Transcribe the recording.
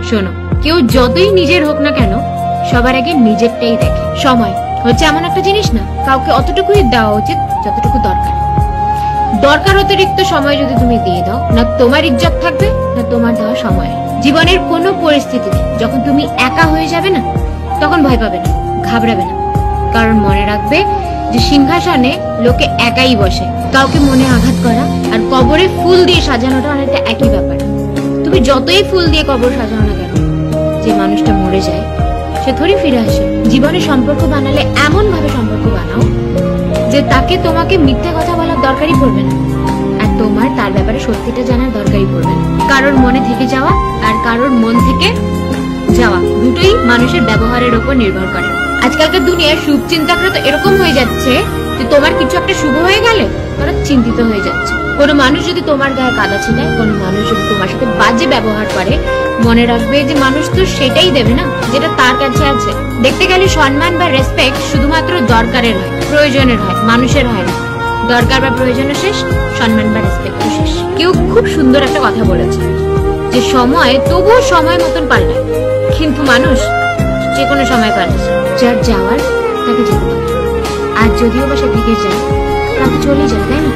শোনো, কেউ যতই নিজের হোক না কেন সবার আগে নিজেরটাই দেখে। সময় হচ্ছে এমন একটা জিনিস না, কাউকে অতটুকুই দেওয়া উচিত যতটুকু দরকার। দরকার অতিরিক্ত সময় যদি তুমি দিয়ে দাও, না তোমার ইজ্জত থাকবে না তোমার দেওয়া সময়। জীবনের কোনো পরিস্থিতিতে যখন তুমি একা হয়ে যাবে না, তখন ভয় পাবে না, ঘাবড়াবে না। কারণ মনে রাখবে যে সিংহাসনে লোকে একাই বসে। কাউকে মনে আঘাত করা আর কবরে ফুল দিয়ে সাজানোটা অনেকটা একই ব্যাপার। তুমি যতই ফুল দিয়ে কবর সাজানো না কেন, যে মানুষটা মরে যায় সে থোড়ি ফিরে আসে। জীবনে সম্পর্ক বানালে এমন ভাবে সম্পর্ক বানাও যে তাকে তোমাকে মিথ্যে কথা বলার দরকারই পড়বে না, আর তোমার তার ব্যাপারে সত্যিটা জানার দরকারই পড়বে না। কারোর মনে থেকে যাওয়া আর কারোর মন থেকে যাওয়া দুটোই মানুষের ব্যবহারের উপর নির্ভর করে। আজকালকার দুনিয়ার শুভচিন্তকরা তো এরকম হয়ে যাচ্ছে যে তোমার কিছু একটা শুভ হয়ে গেলে তারা চিন্তিত হয়ে যাচ্ছে। কোনো মানুষ যদি তোমার গায়ে কাদা ছিনায়, কোনো মানুষ যদি তোমার সাথে বাজে ব্যবহার করে, মনে রাখবে যে মানুষ তো সেটাই দেবে না যেটা তার কাছে আছে। দেখতে গেলে সম্মান বা রেসপেক্ট শুধুমাত্র দরকারের হয়, প্রয়োজনের হয়, মানুষের হয় না। দরকার বা প্রয়োজনও শেষ, সম্মান বা রেসপেক্টও শেষ। কেউ খুব সুন্দর একটা কথা বলেছে যে সময় তবুও সময় মতন পাল্টায়, কিন্তু মানুষ যে কোনো সময় পাল্টায়। যার যাওয়ার তাকে যেতে পারে, আর যদিও বা সে থেকে যায় তাকে চলে যায়, তাই না?